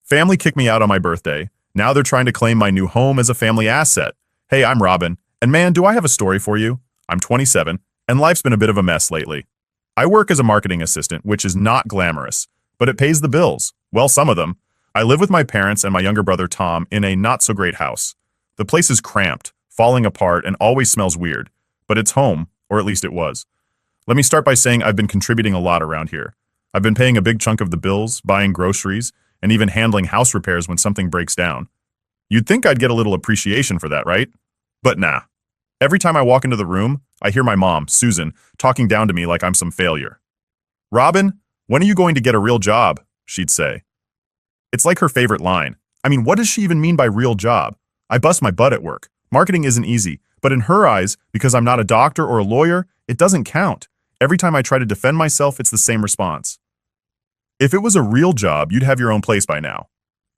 Family kicked me out on my birthday. Now they're trying to claim my new home as a family asset. Hey, I'm Robin, and man, do I have a story for you. I'm 27, and life's been a bit of a mess lately. I work as a marketing assistant, which is not glamorous, but it pays the bills. Well, some of them. I live with my parents and my younger brother Tom in a not-so-great house. The place is cramped, falling apart, and always smells weird. But it's home, or at least it was. Let me start by saying I've been contributing a lot around here. I've been paying a big chunk of the bills, buying groceries, and even handling house repairs when something breaks down. You'd think I'd get a little appreciation for that, right? But nah. Every time I walk into the room, I hear my mom, Susan, talking down to me like I'm some failure. "Robin, when are you going to get a real job?" she'd say. It's like her favorite line. I mean, what does she even mean by real job? I bust my butt at work. Marketing isn't easy, but in her eyes, because I'm not a doctor or a lawyer, it doesn't count. Every time I try to defend myself, it's the same response. "If it was a real job, you'd have your own place by now."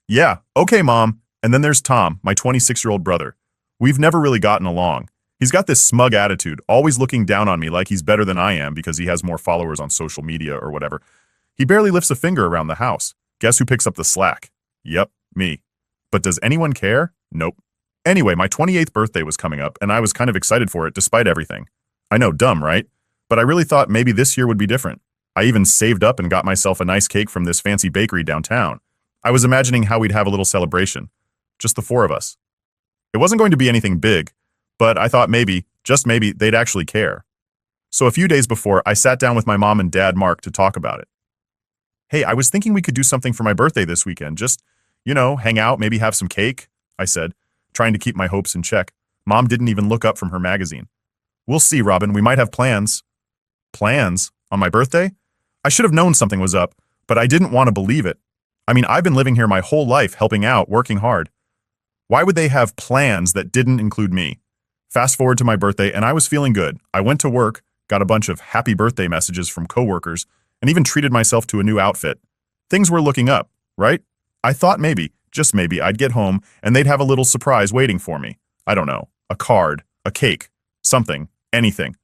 "Yeah, okay, Mom." And then there's Tom, my 26-year-old brother. We've never really gotten along. He's got this smug attitude, always looking down on me like he's better than I am because he has more followers on social media or whatever. He barely lifts a finger around the house. Guess who picks up the slack? Yep, me. But does anyone care? Nope. Anyway, my 28th birthday was coming up, and I was kind of excited for it despite everything. I know, dumb, right? But I really thought maybe this year would be different. I even saved up and got myself a nice cake from this fancy bakery downtown. I was imagining how we'd have a little celebration. Just the four of us. It wasn't going to be anything big, but I thought maybe, just maybe, they'd actually care. So a few days before, I sat down with my mom and dad, Mark, to talk about it. "Hey, I was thinking we could do something for my birthday this weekend. Just, hang out, maybe have some cake," I said, trying to keep my hopes in check. Mom didn't even look up from her magazine. "We'll see, Robin. We might have plans." Plans? On my birthday? I should have known something was up, but I didn't want to believe it. I mean, I've been living here my whole life, helping out, working hard. Why would they have plans that didn't include me? Fast forward to my birthday, and I was feeling good. I went to work, got a bunch of happy birthday messages from coworkers, and even treated myself to a new outfit. Things were looking up, right? I thought maybe, just maybe, I'd get home and they'd have a little surprise waiting for me. I don't know, a card, a cake, something, anything.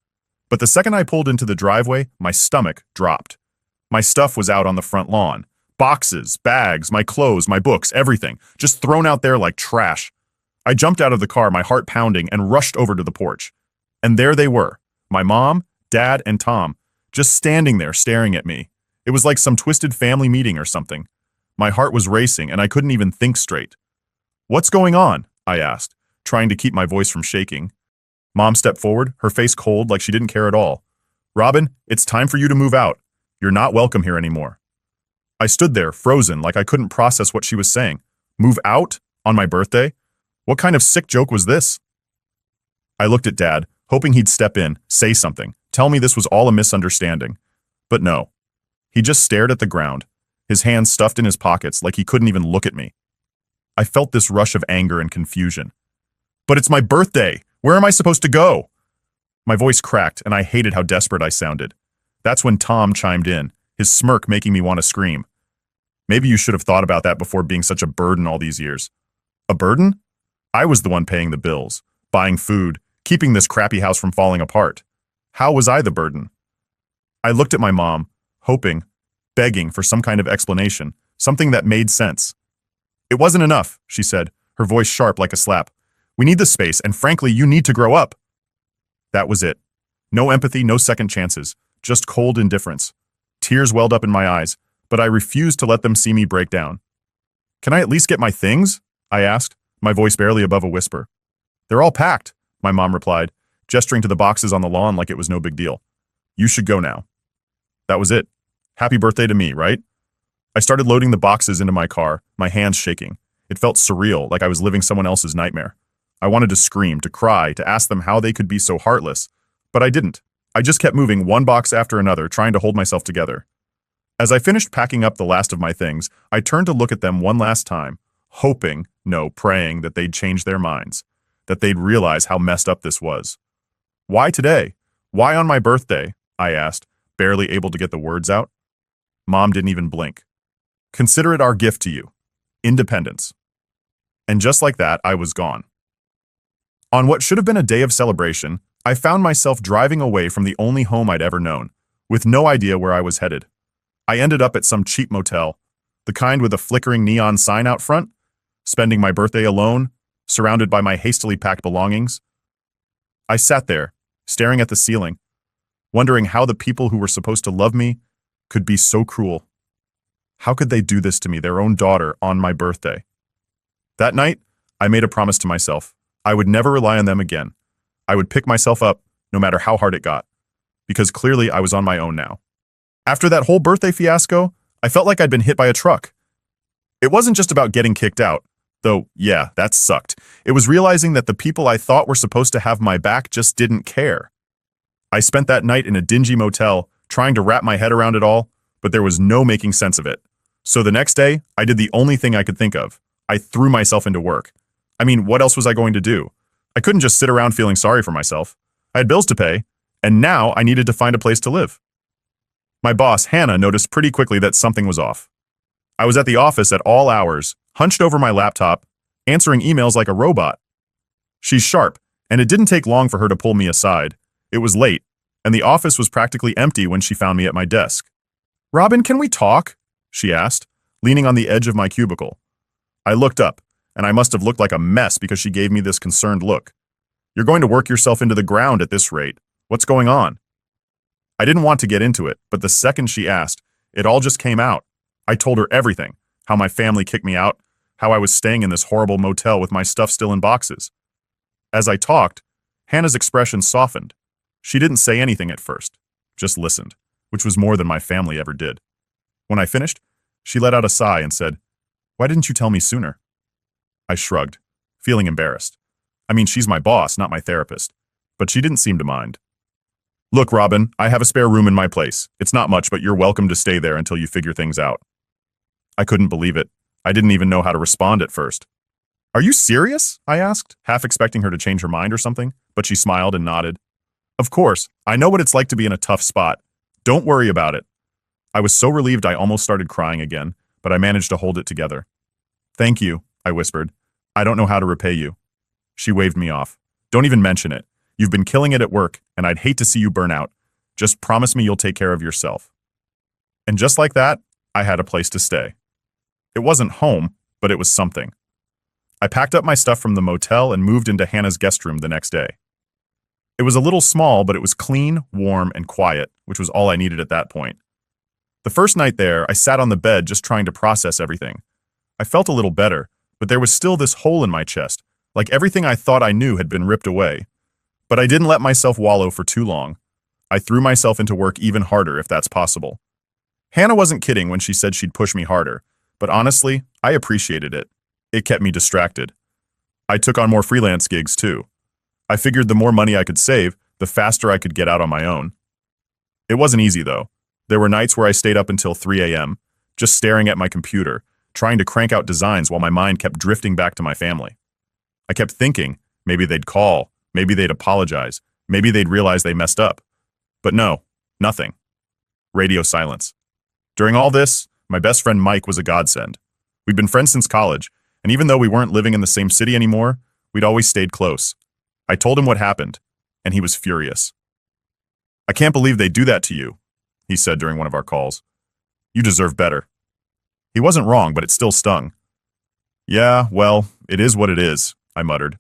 But the second I pulled into the driveway, my stomach dropped. My stuff was out on the front lawn. Boxes, bags, my clothes, my books, everything, just thrown out there like trash. I jumped out of the car, my heart pounding, and rushed over to the porch. And there they were, my mom, dad, and Tom, just standing there staring at me. It was like some twisted family meeting or something. My heart was racing, and I couldn't even think straight. "What's going on?" I asked, trying to keep my voice from shaking. Mom stepped forward, her face cold like she didn't care at all. "Robin, it's time for you to move out. You're not welcome here anymore." I stood there, frozen, like I couldn't process what she was saying. Move out? On my birthday? What kind of sick joke was this? I looked at Dad, hoping he'd step in, say something, tell me this was all a misunderstanding. But no. He just stared at the ground, his hands stuffed in his pockets like he couldn't even look at me. I felt this rush of anger and confusion. "But it's my birthday! Where am I supposed to go?" My voice cracked, and I hated how desperate I sounded. That's when Tom chimed in, his smirk making me want to scream. "Maybe you should have thought about that before being such a burden all these years." A burden? I was the one paying the bills, buying food, keeping this crappy house from falling apart. How was I the burden? I looked at my mom, hoping, begging for some kind of explanation, something that made sense. "It wasn't enough," she said, her voice sharp like a slap. "We need the space, and frankly, you need to grow up." That was it. No empathy, no second chances, just cold indifference. Tears welled up in my eyes, but I refused to let them see me break down. "Can I at least get my things?" I asked, my voice barely above a whisper. "They're all packed," my mom replied, gesturing to the boxes on the lawn like it was no big deal. "You should go now." That was it. Happy birthday to me, right? I started loading the boxes into my car, my hands shaking. It felt surreal, like I was living someone else's nightmare. I wanted to scream, to cry, to ask them how they could be so heartless, but I didn't. I just kept moving one box after another, trying to hold myself together. As I finished packing up the last of my things, I turned to look at them one last time, hoping, no, praying that they'd change their minds, that they'd realize how messed up this was. "Why today? Why on my birthday?" I asked, barely able to get the words out. Mom didn't even blink. "Consider it our gift to you. Independence." And just like that, I was gone. On what should have been a day of celebration, I found myself driving away from the only home I'd ever known, with no idea where I was headed. I ended up at some cheap motel. The kind with a flickering neon sign out front? Spending my birthday alone, surrounded by my hastily packed belongings? I sat there, staring at the ceiling, wondering how the people who were supposed to love me could be so cruel. How could they do this to me, their own daughter, on my birthday? That night, I made a promise to myself. I would never rely on them again. I would pick myself up, no matter how hard it got, because clearly I was on my own now. After that whole birthday fiasco, I felt like I'd been hit by a truck. It wasn't just about getting kicked out, though, yeah, that sucked. It was realizing that the people I thought were supposed to have my back just didn't care. I spent that night in a dingy motel, trying to wrap my head around it all, but there was no making sense of it. So the next day, I did the only thing I could think of. I threw myself into work. I mean, what else was I going to do? I couldn't just sit around feeling sorry for myself. I had bills to pay, and now I needed to find a place to live. My boss, Hannah, noticed pretty quickly that something was off. I was at the office at all hours, hunched over my laptop, answering emails like a robot. She's sharp, and it didn't take long for her to pull me aside. It was late, and the office was practically empty when she found me at my desk. "Robin, can we talk?" she asked, leaning on the edge of my cubicle. I looked up, and I must have looked like a mess because she gave me this concerned look. "You're going to work yourself into the ground at this rate. What's going on?" I didn't want to get into it, but the second she asked, it all just came out. I told her everything, how my family kicked me out, how I was staying in this horrible motel with my stuff still in boxes. As I talked, Hannah's expression softened. She didn't say anything at first, just listened, which was more than my family ever did. When I finished, she let out a sigh and said, "Why didn't you tell me sooner?" I shrugged, feeling embarrassed. I mean, she's my boss, not my therapist, but she didn't seem to mind. "Look, Robin, I have a spare room in my place. It's not much, but you're welcome to stay there until you figure things out." I couldn't believe it. I didn't even know how to respond at first. "Are you serious?" I asked, half expecting her to change her mind or something, but she smiled and nodded. "Of course, I know what it's like to be in a tough spot. Don't worry about it." I was so relieved I almost started crying again, but I managed to hold it together. "Thank you," I whispered. "I don't know how to repay you." She waved me off. "Don't even mention it. You've been killing it at work, and I'd hate to see you burn out. Just promise me you'll take care of yourself." And just like that, I had a place to stay. It wasn't home, but it was something. I packed up my stuff from the motel and moved into Hannah's guest room the next day. It was a little small, but it was clean, warm, and quiet, which was all I needed at that point. The first night there, I sat on the bed just trying to process everything. I felt a little better, but there was still this hole in my chest, like everything I thought I knew had been ripped away. But I didn't let myself wallow for too long. I threw myself into work even harder, if that's possible. Hannah wasn't kidding when she said she'd push me harder, but honestly, I appreciated it. It kept me distracted. I took on more freelance gigs, too. I figured the more money I could save, the faster I could get out on my own. It wasn't easy, though. There were nights where I stayed up until 3 a.m., just staring at my computer, trying to crank out designs while my mind kept drifting back to my family. I kept thinking, maybe they'd call, maybe they'd apologize, maybe they'd realize they messed up. But no, nothing. Radio silence. During all this, my best friend Mike was a godsend. We'd been friends since college, and even though we weren't living in the same city anymore, we'd always stayed close. I told him what happened, and he was furious. "I can't believe they do that to you," he said during one of our calls. "You deserve better." He wasn't wrong, but it still stung. "Yeah, well, it is what it is," I muttered.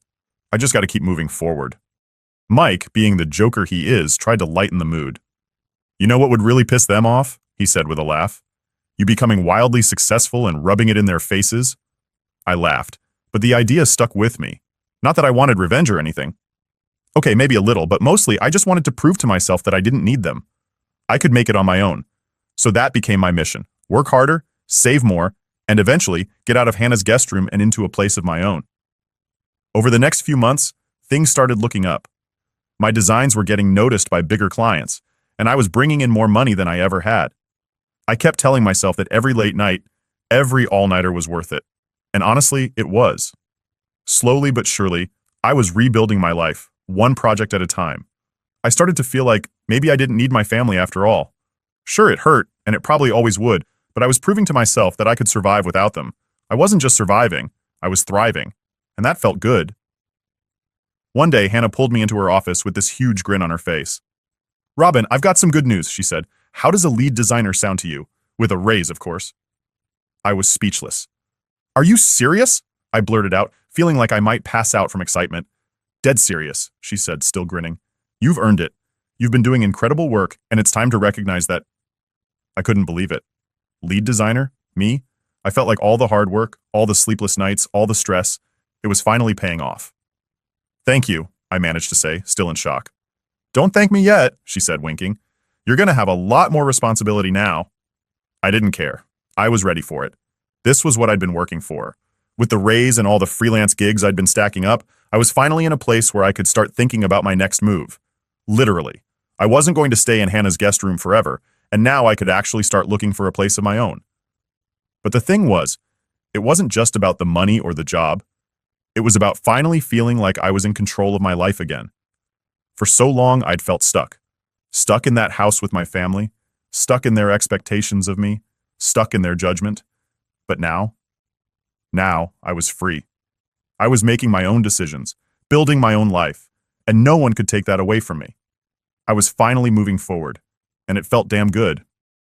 "I just got to keep moving forward." Mike, being the joker he is, tried to lighten the mood. "You know what would really piss them off?" he said with a laugh. "You becoming wildly successful and rubbing it in their faces." I laughed, but the idea stuck with me. Not that I wanted revenge or anything. Okay, maybe a little, but mostly I just wanted to prove to myself that I didn't need them. I could make it on my own. So that became my mission. Work harder, save more, and eventually get out of Hannah's guest room and into a place of my own. Over the next few months, things started looking up. My designs were getting noticed by bigger clients, and I was bringing in more money than I ever had. I kept telling myself that every late night, every all-nighter was worth it. And honestly, it was. Slowly but surely, I was rebuilding my life, one project at a time. I started to feel like maybe I didn't need my family after all. Sure, it hurt, and it probably always would, but I was proving to myself that I could survive without them. I wasn't just surviving, I was thriving, and that felt good. One day, Hannah pulled me into her office with this huge grin on her face. "Robin, I've got some good news," she said. "How does a lead designer sound to you? With a raise, of course." I was speechless. "Are you serious?" I blurted out, feeling like I might pass out from excitement. "Dead serious," she said, still grinning. "You've earned it. You've been doing incredible work, and it's time to recognize that." I couldn't believe it. Lead designer? Me? I felt like all the hard work, all the sleepless nights, all the stress, it was finally paying off. "Thank you," I managed to say, still in shock. "Don't thank me yet," she said, winking. "You're gonna have a lot more responsibility now." I didn't care. I was ready for it. This was what I'd been working for. With the raise and all the freelance gigs I'd been stacking up, I was finally in a place where I could start thinking about my next move. Literally. I wasn't going to stay in Hannah's guest room forever, and now I could actually start looking for a place of my own. But the thing was, it wasn't just about the money or the job. It was about finally feeling like I was in control of my life again. For so long, I'd felt stuck. Stuck in that house with my family, stuck in their expectations of me, stuck in their judgment. But now I was free. I was making my own decisions, building my own life, and no one could take that away from me. I was finally moving forward, and it felt damn good.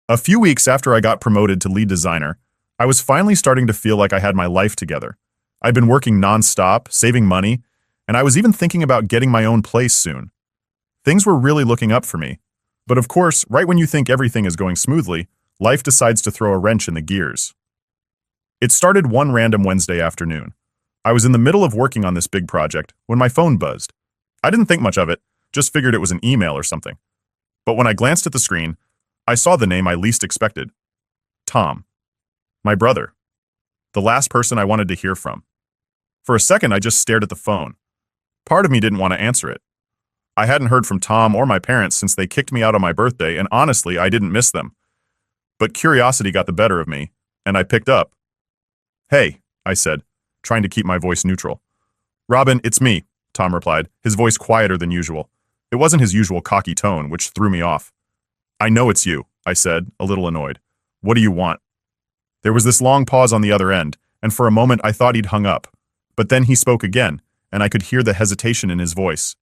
A few weeks after I got promoted to lead designer, I was finally starting to feel like I had my life together. I'd been working nonstop, saving money, and I was even thinking about getting my own place soon. Things were really looking up for me. But of course, right when you think everything is going smoothly, life decides to throw a wrench in the gears. It started one random Wednesday afternoon. I was in the middle of working on this big project when my phone buzzed. I didn't think much of it, just figured it was an email or something. But when I glanced at the screen, I saw the name I least expected. Tom. My brother. The last person I wanted to hear from. For a second, I just stared at the phone. Part of me didn't want to answer it. I hadn't heard from Tom or my parents since they kicked me out on my birthday, and honestly, I didn't miss them. But curiosity got the better of me, and I picked up. "Hey," I said, trying to keep my voice neutral. "Robin, it's me," Tom replied, his voice quieter than usual. It wasn't his usual cocky tone, which threw me off. "I know it's you," I said, a little annoyed. "What do you want?" There was this long pause on the other end, and for a moment I thought he'd hung up. But then he spoke again, and I could hear the hesitation in his voice.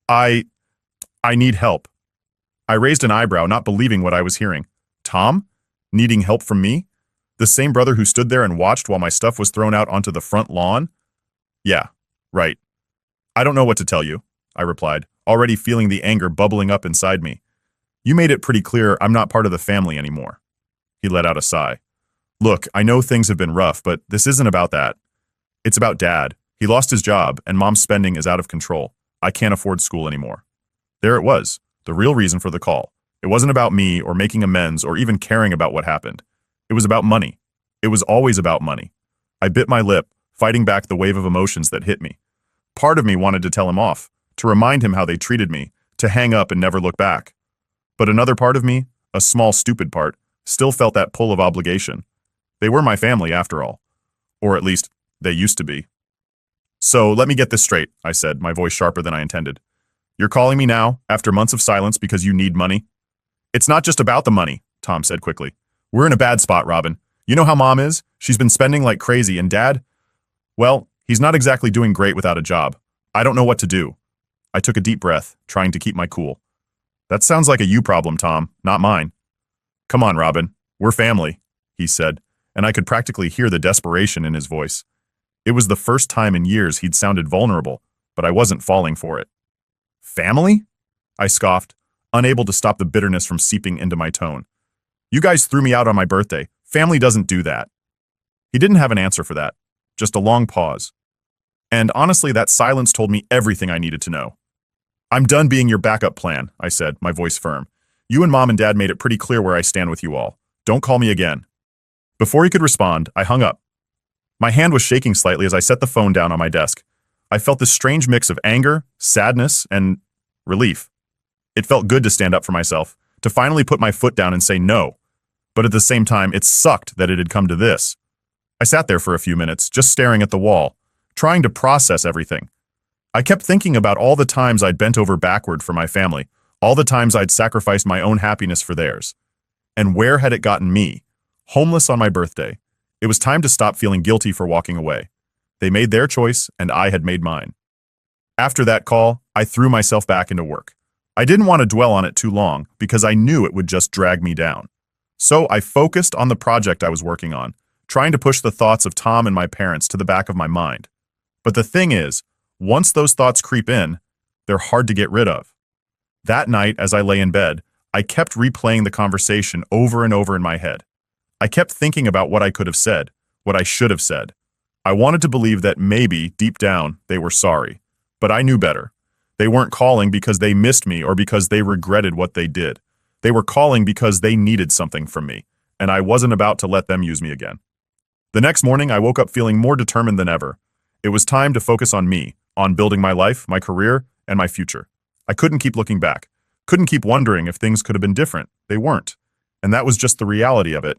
I need help." I raised an eyebrow, not believing what I was hearing. Tom? Needing help from me? The same brother who stood there and watched while my stuff was thrown out onto the front lawn? "Yeah, right. I don't know what to tell you," I replied, already feeling the anger bubbling up inside me. "You made it pretty clear I'm not part of the family anymore." He let out a sigh. "Look, I know things have been rough, but this isn't about that. It's about Dad. He lost his job, and Mom's spending is out of control. I can't afford school anymore." There it was, the real reason for the call. It wasn't about me or making amends or even caring about what happened. It was about money. It was always about money. I bit my lip, fighting back the wave of emotions that hit me. Part of me wanted to tell him off, to remind him how they treated me, to hang up and never look back. But another part of me, a small stupid part, still felt that pull of obligation. They were my family after all. Or at least, they used to be. "So let me get this straight," I said, my voice sharper than I intended. "You're calling me now, after months of silence, because you need money?" "It's not just about the money," Tom said quickly. "We're in a bad spot, Robin. You know how Mom is? She's been spending like crazy, and Dad? Well, he's not exactly doing great without a job. I don't know what to do." I took a deep breath, trying to keep my cool. "That sounds like a you problem, Tom, not mine." "Come on, Robin. We're family," he said, and I could practically hear the desperation in his voice. It was the first time in years he'd sounded vulnerable, but I wasn't falling for it. "Family?" I scoffed, unable to stop the bitterness from seeping into my tone. "You guys threw me out on my birthday. Family doesn't do that." He didn't have an answer for that, just a long pause. And honestly, that silence told me everything I needed to know. "I'm done being your backup plan," I said, my voice firm. "You and Mom and Dad made it pretty clear where I stand with you all. Don't call me again." Before he could respond, I hung up. My hand was shaking slightly as I set the phone down on my desk. I felt this strange mix of anger, sadness, and relief. It felt good to stand up for myself, to finally put my foot down and say no. But at the same time, it sucked that it had come to this. I sat there for a few minutes, just staring at the wall, trying to process everything. I kept thinking about all the times I'd bent over backward for my family, all the times I'd sacrificed my own happiness for theirs. And where had it gotten me? Homeless on my birthday. It was time to stop feeling guilty for walking away. They made their choice, and I had made mine. After that call, I threw myself back into work. I didn't want to dwell on it too long because I knew it would just drag me down. So I focused on the project I was working on, trying to push the thoughts of Tom and my parents to the back of my mind. But the thing is, once those thoughts creep in, they're hard to get rid of. That night, as I lay in bed, I kept replaying the conversation over and over in my head. I kept thinking about what I could have said, what I should have said. I wanted to believe that maybe, deep down, they were sorry. But I knew better. They weren't calling because they missed me or because they regretted what they did. They were calling because they needed something from me, and I wasn't about to let them use me again. The next morning, I woke up feeling more determined than ever. It was time to focus on me, on building my life, my career, and my future. I couldn't keep looking back. Couldn't keep wondering if things could have been different. They weren't. And that was just the reality of it.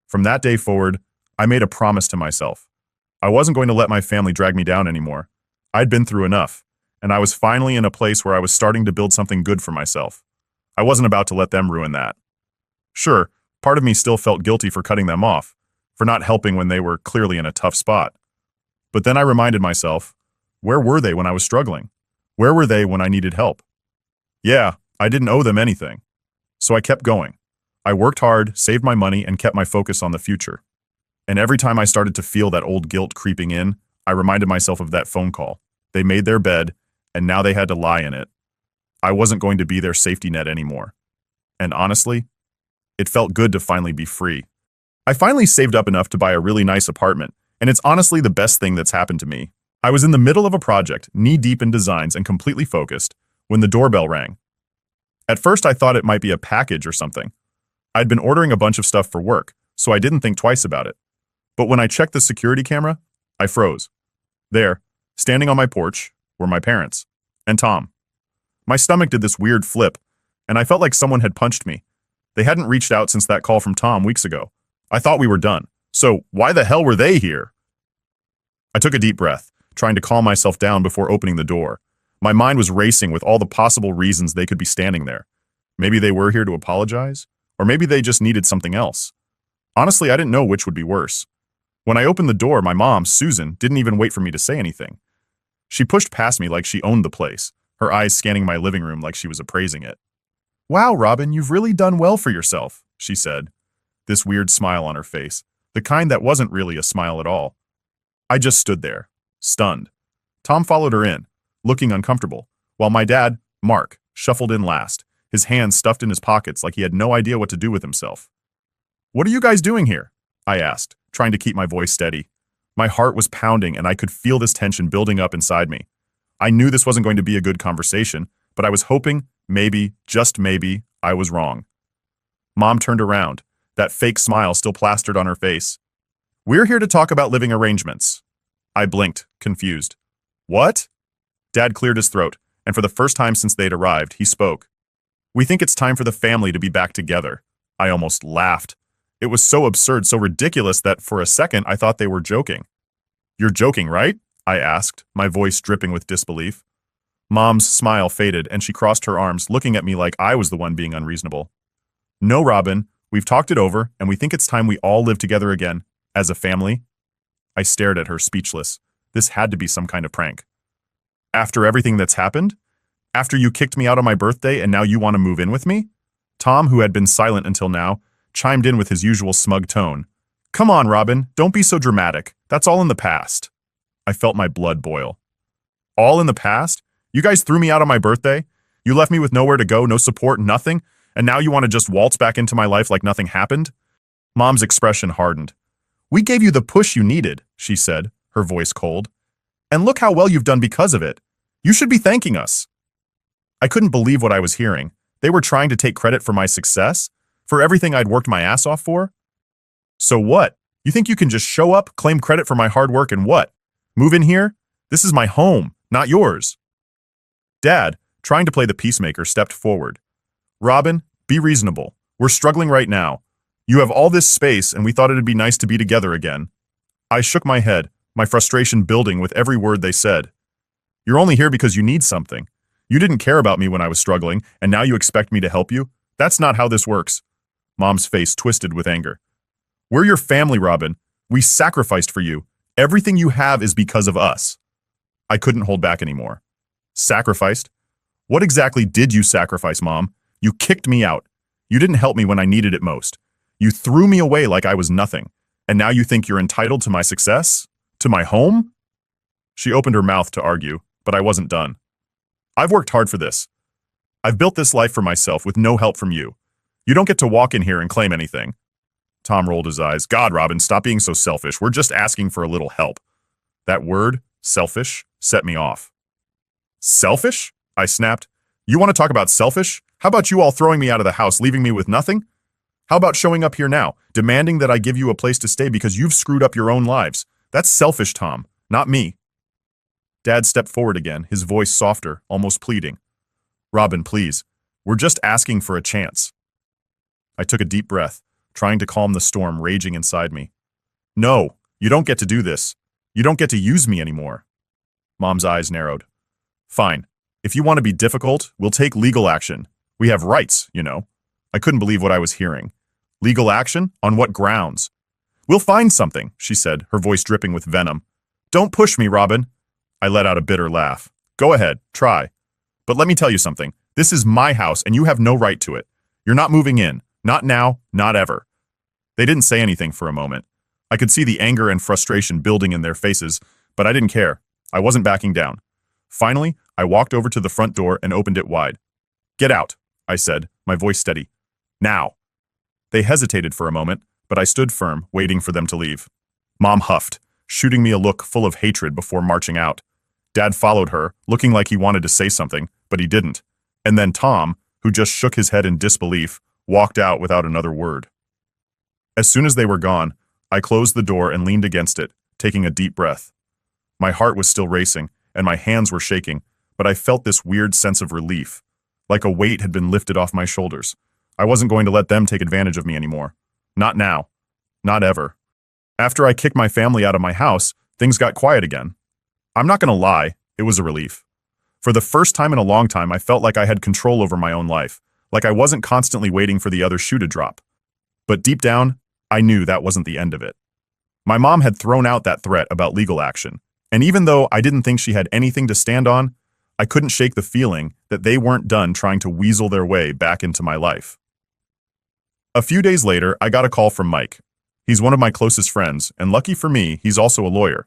From that day forward, I made a promise to myself. I wasn't going to let my family drag me down anymore. I'd been through enough, and I was finally in a place where I was starting to build something good for myself. I wasn't about to let them ruin that. Sure, part of me still felt guilty for cutting them off, for not helping when they were clearly in a tough spot. But then I reminded myself, where were they when I was struggling? Where were they when I needed help? Yeah, I didn't owe them anything. So I kept going. I worked hard, saved my money, and kept my focus on the future. And every time I started to feel that old guilt creeping in, I reminded myself of that phone call. They made their bed, and now they had to lie in it. I wasn't going to be their safety net anymore. And honestly, it felt good to finally be free. I finally saved up enough to buy a really nice apartment, and it's honestly the best thing that's happened to me. I was in the middle of a project, knee-deep in designs and completely focused, when the doorbell rang. At first, I thought it might be a package or something. I'd been ordering a bunch of stuff for work, so I didn't think twice about it. But when I checked the security camera, I froze. There, standing on my porch, were my parents, and Tom. My stomach did this weird flip, and I felt like someone had punched me. They hadn't reached out since that call from Tom weeks ago. I thought we were done. So why the hell were they here? I took a deep breath, trying to calm myself down before opening the door. My mind was racing with all the possible reasons they could be standing there. Maybe they were here to apologize, or maybe they just needed something else. Honestly, I didn't know which would be worse. When I opened the door, my mom, Susan, didn't even wait for me to say anything. She pushed past me like she owned the place, her eyes scanning my living room like she was appraising it. "Wow, Robin, you've really done well for yourself," she said, this weird smile on her face, the kind that wasn't really a smile at all. I just stood there, stunned. Tom followed her in, looking uncomfortable, while my dad, Mark, shuffled in last, his hands stuffed in his pockets like he had no idea what to do with himself. "What are you guys doing here?" I asked, trying to keep my voice steady. My heart was pounding and I could feel this tension building up inside me. I knew this wasn't going to be a good conversation, but I was hoping, maybe, just maybe, I was wrong. Mom turned around, that fake smile still plastered on her face. "We're here to talk about living arrangements." I blinked, confused. "What?" Dad cleared his throat, and for the first time since they'd arrived, he spoke. "We think it's time for the family to be back together." I almost laughed. It was so absurd, so ridiculous that for a second I thought they were joking. "You're joking, right?" I asked, my voice dripping with disbelief. Mom's smile faded and she crossed her arms, looking at me like I was the one being unreasonable. "No, Robin, we've talked it over and we think it's time we all live together again, as a family." I stared at her, speechless. This had to be some kind of prank. "After everything that's happened? After you kicked me out on my birthday and now you want to move in with me?" Tom, who had been silent until now, chimed in with his usual smug tone. "Come on, Robin, don't be so dramatic. That's all in the past." I felt my blood boil. "All in the past? You guys threw me out on my birthday? You left me with nowhere to go, no support, nothing, and now you want to just waltz back into my life like nothing happened?" Mom's expression hardened. "We gave you the push you needed," she said, her voice cold. "And look how well you've done because of it. You should be thanking us." I couldn't believe what I was hearing. They were trying to take credit for my success? For everything I'd worked my ass off for? So what? You think you can just show up, claim credit for my hard work and what? Move in here? This is my home, not yours. Dad, trying to play the peacemaker, stepped forward. "Robin, be reasonable. We're struggling right now. You have all this space and we thought it'd be nice to be together again." I shook my head, my frustration building with every word they said. "You're only here because you need something. You didn't care about me when I was struggling, and now you expect me to help you? That's not how this works." Mom's face twisted with anger. "We're your family, Robin. We sacrificed for you. Everything you have is because of us." I couldn't hold back anymore. "Sacrificed? What exactly did you sacrifice, Mom? You kicked me out. You didn't help me when I needed it most. You threw me away like I was nothing. And now you think you're entitled to my success? To my home? She opened her mouth to argue, but I wasn't done. I've worked hard for this. I've built this life for myself with no help from you. You don't get to walk in here and claim anything. Tom rolled his eyes. God, Robin, stop being so selfish. We're just asking for a little help. That word, selfish, set me off. Selfish? I snapped. You want to talk about selfish? How about you all throwing me out of the house, leaving me with nothing? How about showing up here now, demanding that I give you a place to stay because you've screwed up your own lives? That's selfish, Tom, not me. Dad stepped forward again, his voice softer, almost pleading. Robin, please. We're just asking for a chance. I took a deep breath, trying to calm the storm raging inside me. No, you don't get to do this. You don't get to use me anymore. Mom's eyes narrowed. Fine. If you want to be difficult, we'll take legal action. We have rights, you know. I couldn't believe what I was hearing. Legal action? On what grounds? We'll find something, she said, her voice dripping with venom. Don't push me, Robin. I let out a bitter laugh. Go ahead, try. But let me tell you something. This is my house and you have no right to it. You're not moving in. Not now, not ever. They didn't say anything for a moment. I could see the anger and frustration building in their faces, but I didn't care. I wasn't backing down. Finally, I walked over to the front door and opened it wide. Get out, I said, my voice steady. Now. They hesitated for a moment, but I stood firm, waiting for them to leave. Mom huffed, shooting me a look full of hatred before marching out. Dad followed her, looking like he wanted to say something, but he didn't. And then Tom, who just shook his head in disbelief, walked out without another word. As soon as they were gone, I closed the door and leaned against it, taking a deep breath. My heart was still racing, and my hands were shaking, but I felt this weird sense of relief, like a weight had been lifted off my shoulders. I wasn't going to let them take advantage of me anymore. Not now. Not ever. After I kicked my family out of my house, things got quiet again. I'm not going to lie, it was a relief. For the first time in a long time, I felt like I had control over my own life, like I wasn't constantly waiting for the other shoe to drop. But deep down, I knew that wasn't the end of it. My mom had thrown out that threat about legal action, and even though I didn't think she had anything to stand on, I couldn't shake the feeling that they weren't done trying to weasel their way back into my life. A few days later, I got a call from Mike. He's one of my closest friends, and lucky for me, he's also a lawyer.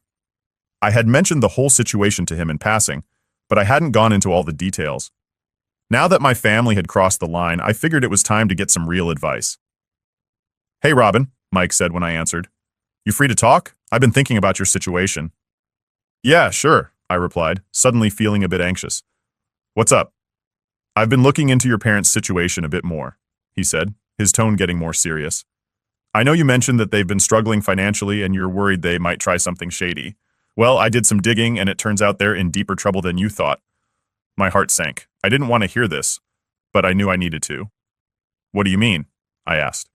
I had mentioned the whole situation to him in passing, but I hadn't gone into all the details. Now that my family had crossed the line, I figured it was time to get some real advice. Hey, Robin, Mike said when I answered. You free to talk? I've been thinking about your situation. Yeah, sure, I replied, suddenly feeling a bit anxious. What's up? I've been looking into your parents' situation a bit more, he said, his tone getting more serious. I know you mentioned that they've been struggling financially and you're worried they might try something shady. Well, I did some digging and it turns out they're in deeper trouble than you thought. My heart sank. I didn't want to hear this, but I knew I needed to. What do you mean? I asked.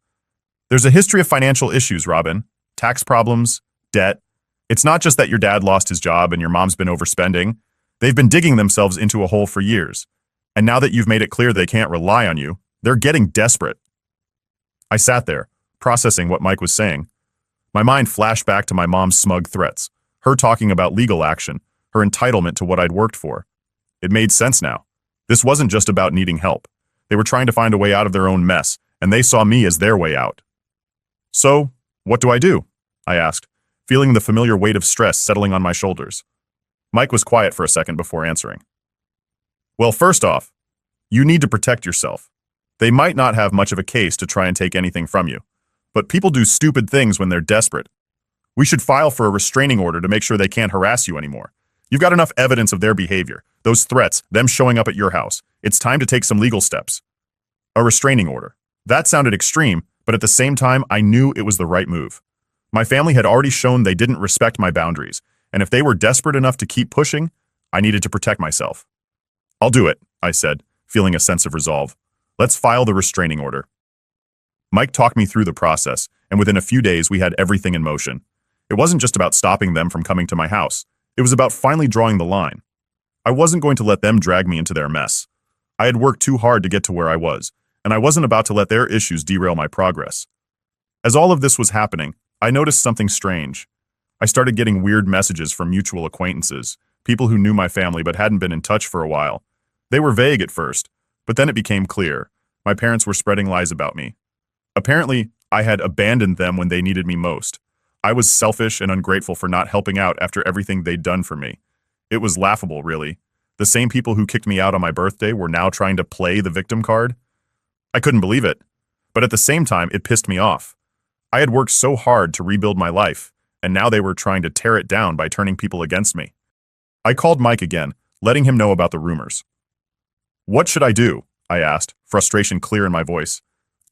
There's a history of financial issues, Robin. Tax problems, debt. It's not just that your dad lost his job and your mom's been overspending. They've been digging themselves into a hole for years. And now that you've made it clear they can't rely on you, they're getting desperate. I sat there, processing what Mike was saying. My mind flashed back to my mom's smug threats, her talking about legal action, her entitlement to what I'd worked for. It made sense now. This wasn't just about needing help. They were trying to find a way out of their own mess, and they saw me as their way out. So, what do I do? I asked, feeling the familiar weight of stress settling on my shoulders. Mike was quiet for a second before answering. Well, first off, you need to protect yourself. They might not have much of a case to try and take anything from you, but people do stupid things when they're desperate. We should file for a restraining order to make sure they can't harass you anymore. You've got enough evidence of their behavior, those threats, them showing up at your house. It's time to take some legal steps. A restraining order. That sounded extreme, but at the same time, I knew it was the right move. My family had already shown they didn't respect my boundaries, and if they were desperate enough to keep pushing, I needed to protect myself. I'll do it, I said, feeling a sense of resolve. Let's file the restraining order. Mike talked me through the process, and within a few days we had everything in motion. It wasn't just about stopping them from coming to my house. It was about finally drawing the line. I wasn't going to let them drag me into their mess. I had worked too hard to get to where I was, and I wasn't about to let their issues derail my progress. As all of this was happening, I noticed something strange. I started getting weird messages from mutual acquaintances, people who knew my family but hadn't been in touch for a while. They were vague at first, but then it became clear. My parents were spreading lies about me. Apparently, I had abandoned them when they needed me most. I was selfish and ungrateful for not helping out after everything they'd done for me. It was laughable, really. The same people who kicked me out on my birthday were now trying to play the victim card. I couldn't believe it. But at the same time, it pissed me off. I had worked so hard to rebuild my life, and now they were trying to tear it down by turning people against me. I called Mike again, letting him know about the rumors. "What should I do?" I asked, frustration clear in my voice.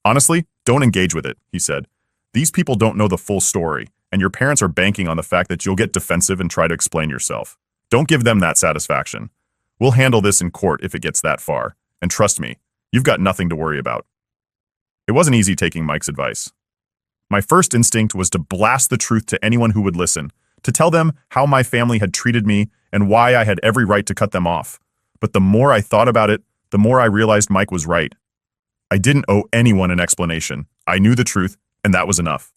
"Honestly, don't engage with it," he said. "These people don't know the full story, and your parents are banking on the fact that you'll get defensive and try to explain yourself. Don't give them that satisfaction. We'll handle this in court if it gets that far, and trust me, you've got nothing to worry about." It wasn't easy taking Mike's advice. My first instinct was to blast the truth to anyone who would listen, to tell them how my family had treated me and why I had every right to cut them off. But the more I thought about it, the more I realized Mike was right. I didn't owe anyone an explanation. I knew the truth, and that was enough.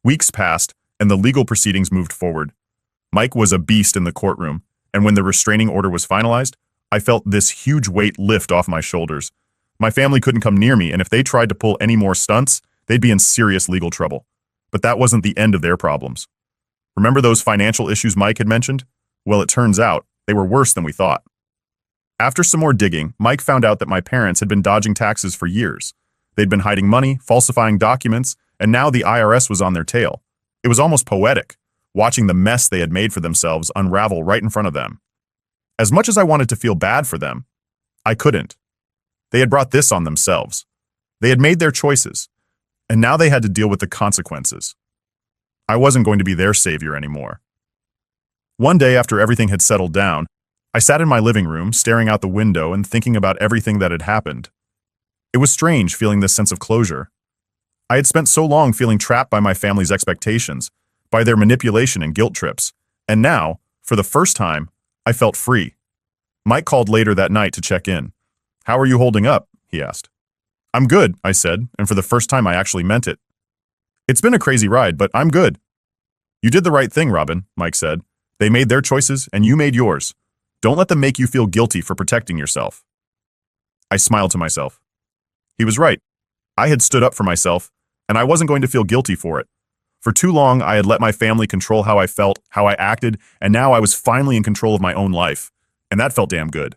Weeks passed, and the legal proceedings moved forward. Mike was a beast in the courtroom, and when the restraining order was finalized, I felt this huge weight lift off my shoulders. My family couldn't come near me, and if they tried to pull any more stunts, they'd be in serious legal trouble. But that wasn't the end of their problems. Remember those financial issues Mike had mentioned? Well, it turns out they were worse than we thought. After some more digging, Mike found out that my parents had been dodging taxes for years. They'd been hiding money, falsifying documents, and now the IRS was on their tail. It was almost poetic, watching the mess they had made for themselves unravel right in front of them. As much as I wanted to feel bad for them, I couldn't. They had brought this on themselves. They had made their choices, and now they had to deal with the consequences. I wasn't going to be their savior anymore. One day after everything had settled down, I sat in my living room, staring out the window and thinking about everything that had happened. It was strange feeling this sense of closure. I had spent so long feeling trapped by my family's expectations, by their manipulation and guilt trips, and now, for the first time, I felt free. Mike called later that night to check in. "How are you holding up?" he asked. "I'm good," I said, and for the first time I actually meant it. "It's been a crazy ride, but I'm good." "You did the right thing, Robin," Mike said. "They made their choices, and you made yours. Don't let them make you feel guilty for protecting yourself." I smiled to myself. He was right. I had stood up for myself, and I wasn't going to feel guilty for it. For too long, I had let my family control how I felt, how I acted, and now I was finally in control of my own life, and that felt damn good.